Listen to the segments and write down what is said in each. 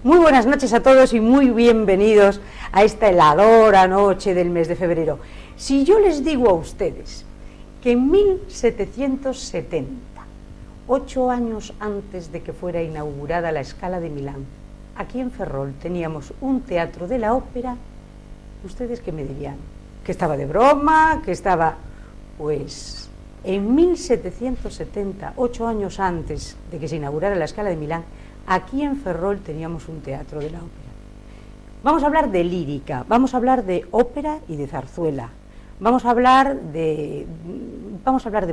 Muy buenas noches a todos y muy bienvenidos a esta heladora noche del mes de febrero. Si yo les digo a ustedes que en 1770, 8 años antes de que fuera inaugurada la Scala de Milán, aquí en Ferrol teníamos un teatro de la ópera, ¿ustedes qué me dirían? ¿Que estaba de broma? ¿Que estaba...? Pues en 1770, 8 años antes de que se inaugurara la Scala de Milán, aquí en Ferrol teníamos un teatro de la ópera. Vamos a hablar de lírica, vamos a hablar de ópera y de zarzuela, vamos a hablar de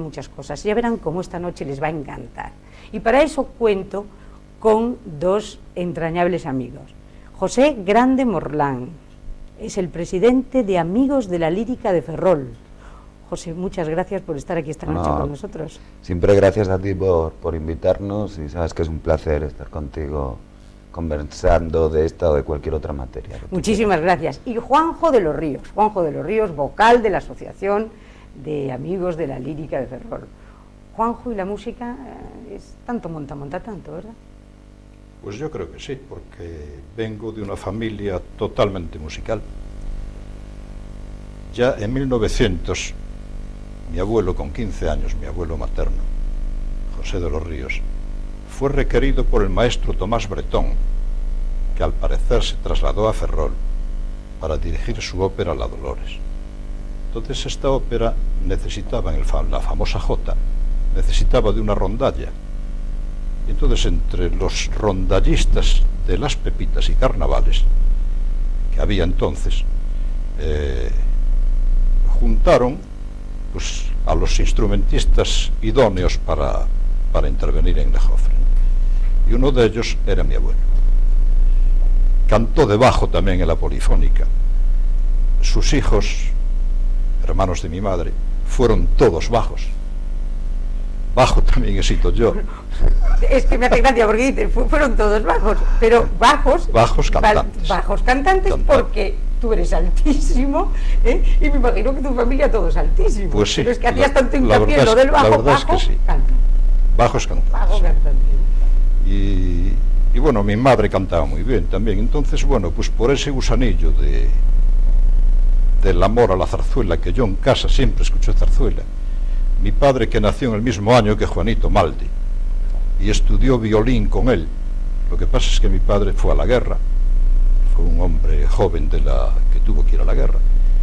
muchas cosas. Ya verán cómo esta noche les va a encantar. Y para eso cuento con dos entrañables amigos. José Grande Morlán es el presidente de Amigos de la Lírica de Ferrol. José, muchas gracias por estar aquí esta noche con nosotros. Siempre gracias a ti por invitarnos, y sabes que es un placer estar contigo conversando de esta o de cualquier otra materia. Muchísimas gracias. Y Juanjo de los Ríos, vocal de la Asociación de Amigos de la Lírica de Ferrol. Juanjo, y la música es tanto monta tanto, ¿verdad? Pues yo creo que sí, porque vengo de una familia totalmente musical. Ya en 1900, mi abuelo con 15 años, mi abuelo materno, José de los Ríos, fue requerido por el maestro Tomás Bretón, que al parecer se trasladó a Ferrol para dirigir su ópera La Dolores. Entonces esta ópera necesitaba, la famosa jota, necesitaba de una rondalla. Y entonces entre los rondallistas de Las Pepitas y Carnavales, que había entonces, juntaron pues, a los instrumentistas idóneos para intervenir en Lejofre. Y uno de ellos era mi abuelo. Cantó de bajo también en la Polifónica. Sus hijos, hermanos de mi madre, fueron todos bajos. Bajo también he sido yo. Es que me hace gracia porque dices, fueron todos bajos, pero bajos cantantes. Bajos cantantes porque tú eres altísimo, y me imagino que tu familia todos altísimos. Pues sí. Pero es que hacías tanto hincapié en lo del bajo, bajo, es que sí. Bajos cantantes. Bajo cantante. Y bueno, mi madre cantaba muy bien también. Entonces, bueno, pues por ese gusanillo del amor a la zarzuela, que yo en casa siempre escuché zarzuela. Mi padre, que nació en el mismo año que Juanito Maldi y estudió violín con él. Lo que pasa es que mi padre fue a la guerra, fue un hombre joven que tuvo que ir a la guerra,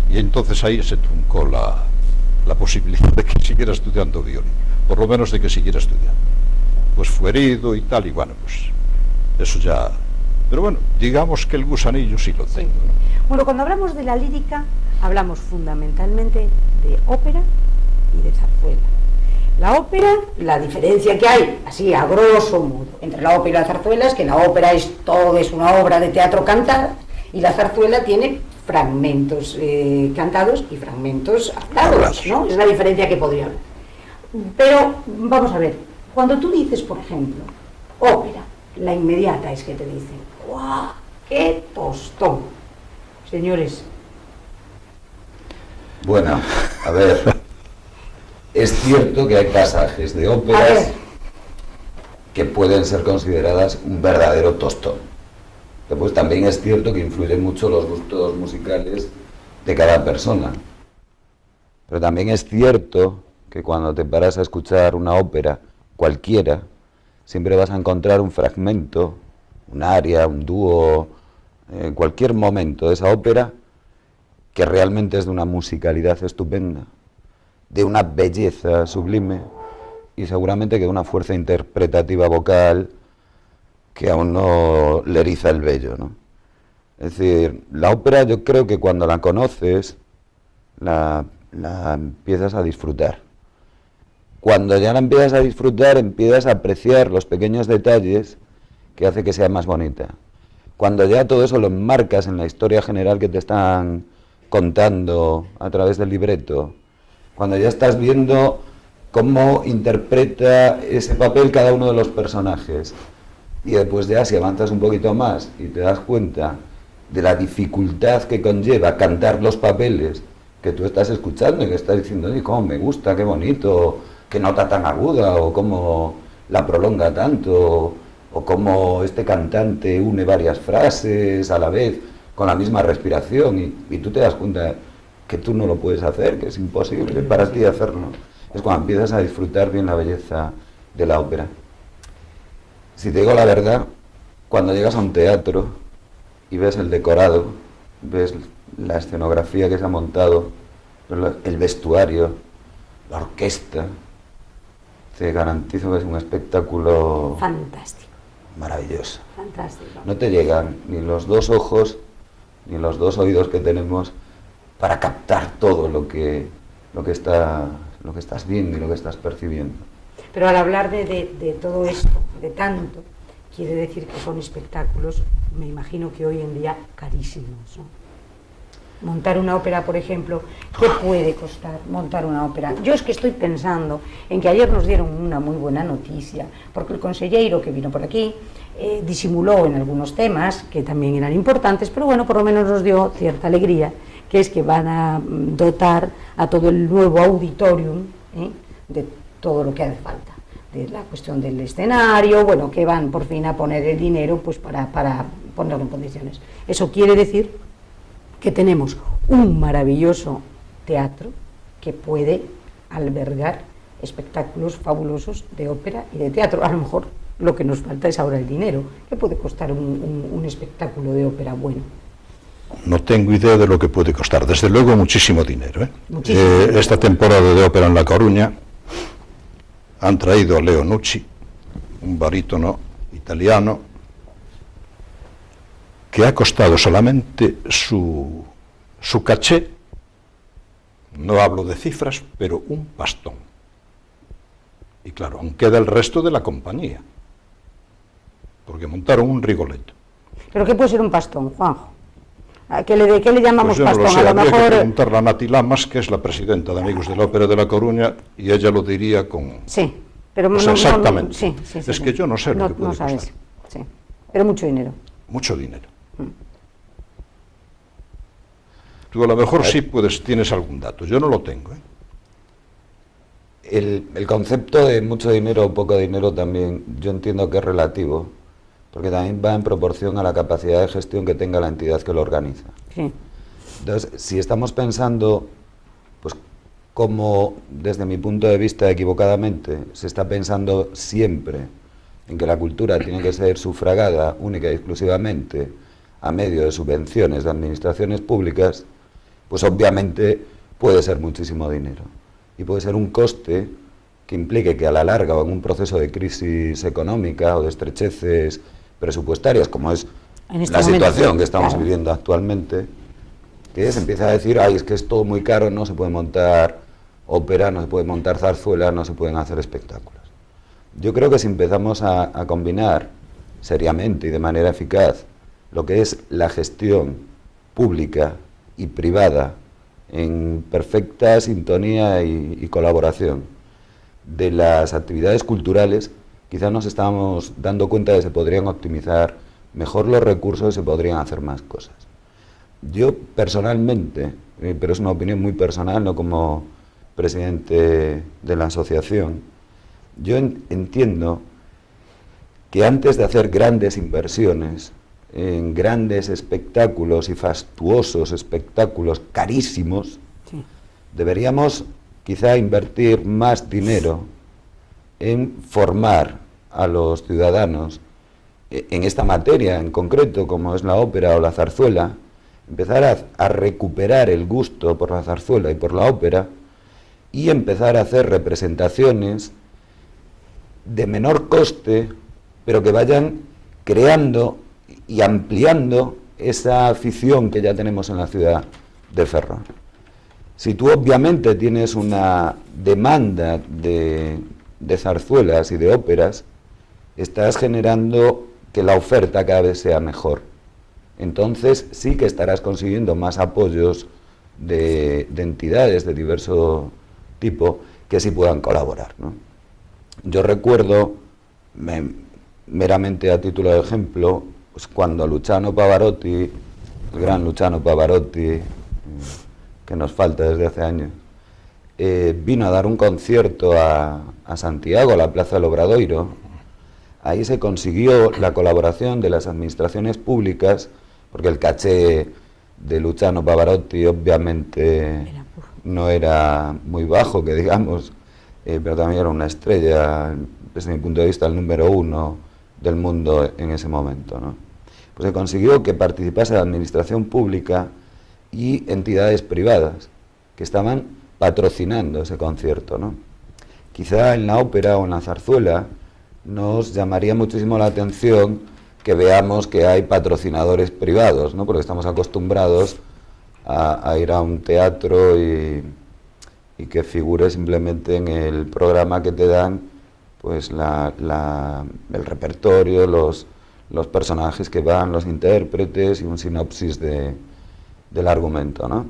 y entonces ahí se truncó la posibilidad de que siguiera estudiando violín, por lo menos de que siguiera estudiando. Pues fue herido y tal, y bueno, pues eso ya... Pero bueno, digamos que el gusanillo sí lo tengo, ¿no? Bueno, cuando hablamos de la lírica, hablamos fundamentalmente de ópera y de zarzuela. La ópera, la diferencia que hay, así a grosso modo, entre la ópera y la zarzuela es que la ópera es una obra de teatro cantada y la zarzuela tiene fragmentos cantados y fragmentos hablados, ¿no? Es la diferencia que podría haber. Pero vamos a ver, cuando tú dices, por ejemplo, ópera, la inmediata es que te dicen, ¡guau! ¡Qué tostón! Señores. Bueno, a ver... Es cierto que hay pasajes de óperas que pueden ser consideradas un verdadero tostón. Después también es cierto que influyen mucho los gustos musicales de cada persona. Pero también es cierto que cuando te paras a escuchar una ópera, cualquiera, siempre vas a encontrar un fragmento, un aria, un dúo, en cualquier momento de esa ópera que realmente es de una musicalidad estupenda, de una belleza sublime y seguramente que de una fuerza interpretativa vocal que a uno le eriza el vello, ¿no? Es decir, la ópera yo creo que cuando la conoces la empiezas a disfrutar. Cuando ya la empiezas a disfrutar empiezas a apreciar los pequeños detalles que hace que sea más bonita. Cuando ya todo eso lo enmarcas en la historia general que te están contando a través del libreto, cuando ya estás viendo cómo interpreta ese papel cada uno de los personajes, y después ya si avanzas un poquito más y te das cuenta de la dificultad que conlleva cantar los papeles que tú estás escuchando y que estás diciendo, ¡ay, cómo me gusta, qué bonito, qué nota tan aguda, o cómo la prolonga tanto, o cómo este cantante une varias frases a la vez, con la misma respiración, y tú te das cuenta que tú no lo puedes hacer, que es imposible para ti hacerlo. Es cuando empiezas a disfrutar bien la belleza de la ópera. Si te digo la verdad, cuando llegas a un teatro y ves el decorado, ves la escenografía que se ha montado, el vestuario, la orquesta, te garantizo que es un espectáculo fantástico, maravilloso. fantástico. No te llegan ni los dos ojos ni los dos oídos que tenemos para captar todo lo que estás viendo y lo que estás percibiendo. Pero al hablar de todo esto, de tanto, quiere decir que son espectáculos, me imagino que hoy en día carísimos, ¿no? Montar una ópera, por ejemplo, ¿qué puede costar montar una ópera? Yo es que estoy pensando en que ayer nos dieron una muy buena noticia, porque el consejero que vino por aquí disimuló en algunos temas que también eran importantes, pero bueno, por lo menos nos dio cierta alegría, que es que van a dotar a todo el nuevo auditorium de todo lo que hace falta, de la cuestión del escenario, bueno, que van por fin a poner el dinero pues para ponerlo en condiciones. Eso quiere decir que tenemos un maravilloso teatro que puede albergar espectáculos fabulosos de ópera y de teatro. A lo mejor lo que nos falta es ahora el dinero. ¿Qué puede costar un espectáculo de ópera bueno? No tengo idea de lo que puede costar. Desde luego muchísimo dinero. Muchísimo dinero. Esta temporada de ópera en La Coruña han traído a Leo Nucci, un barítono italiano, que ha costado solamente su caché, no hablo de cifras, pero un pastón. Y claro, aún queda el resto de la compañía, porque montaron un Rigoletto. ¿Pero qué puede ser un pastón, Juanjo? ¿Qué le llamamos Pues yo no pastón? lo sé, A lo habría mejor... que preguntarle a Nati Lamas, que es la presidenta de Amigos de la Ópera de La Coruña, y ella lo diría con... Sí, pero pues exactamente. Sí, es que yo no sé lo que puede sabes. costar. Sí, pero mucho dinero. Mucho dinero. Tú a lo mejor sí tienes algún dato, yo no lo tengo. El concepto de mucho dinero o poco dinero también yo entiendo que es relativo, porque también va en proporción a la capacidad de gestión que tenga la entidad que lo organiza. Sí. Entonces, si estamos pensando, pues como desde mi punto de vista equivocadamente, se está pensando siempre en que la cultura tiene que ser sufragada única y exclusivamente a medio de subvenciones de administraciones públicas, pues obviamente puede ser muchísimo dinero. Y puede ser un coste que implique que a la larga o en un proceso de crisis económica o de estrecheces presupuestarias, como es la situación que estamos viviendo actualmente, que se empieza a decir, ay, es que es todo muy caro, no se puede montar ópera, no se puede montar zarzuela, no se pueden hacer espectáculos. Yo creo que si empezamos a combinar seriamente y de manera eficaz lo que es la gestión pública y privada en perfecta sintonía y colaboración de las actividades culturales, quizás nos estamos dando cuenta de que se podrían optimizar mejor los recursos y se podrían hacer más cosas. Yo personalmente, pero es una opinión muy personal, no como presidente de la asociación, yo entiendo que antes de hacer grandes inversiones en grandes espectáculos y fastuosos espectáculos carísimos, Sí. deberíamos quizá invertir más dinero en formar a los ciudadanos en esta materia en concreto, como es la ópera o la zarzuela, empezar a recuperar el gusto por la zarzuela y por la ópera y empezar a hacer representaciones de menor coste, pero que vayan creando y ampliando esa afición que ya tenemos en la ciudad de Ferrol. Si tú obviamente tienes una demanda de zarzuelas y de óperas, estás generando que la oferta cada vez sea mejor. Entonces sí que estarás consiguiendo más apoyos de entidades de diverso tipo que sí puedan colaborar, ¿no? Yo recuerdo, meramente a título de ejemplo, pues cuando Luciano Pavarotti, el gran Luciano Pavarotti, que nos falta desde hace años, vino a dar un concierto a Santiago, a la Plaza del Obradoiro, ahí se consiguió la colaboración de las administraciones públicas, porque el caché de Luciano Pavarotti obviamente no era muy bajo, que digamos, pero también era una estrella, desde mi punto de vista, el número 1 del mundo en ese momento, ¿no? Pues se consiguió que participase la administración pública y entidades privadas que estaban patrocinando ese concierto, ¿no? Quizá en la ópera o en la zarzuela nos llamaría muchísimo la atención que veamos que hay patrocinadores privados, ¿no? Porque estamos acostumbrados a ir a un teatro y que figure simplemente en el programa que te dan, pues el repertorio, los personajes que van, los intérpretes y un sinopsis del argumento, ¿no?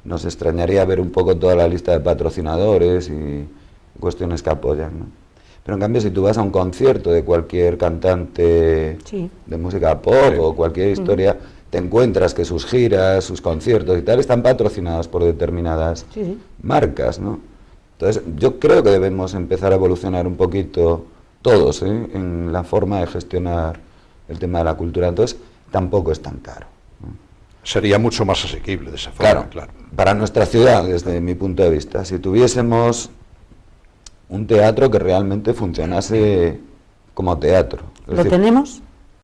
Nos extrañaría ver un poco toda la lista de patrocinadores y cuestiones que apoyan, ¿no? Pero en cambio, si tú vas a un concierto de cualquier cantante de música pop o cualquier historia, te encuentras que sus giras, sus conciertos y tal están patrocinados por determinadas marcas, ¿no? Entonces, yo creo que debemos empezar a evolucionar un poquito todos, en la forma de gestionar el tema de la cultura. Entonces, tampoco es tan caro, ¿no? Sería mucho más asequible de esa forma, claro. Para nuestra ciudad, desde mi punto de vista, si tuviésemos un teatro que realmente funcionase como teatro. ¿Lo tenemos?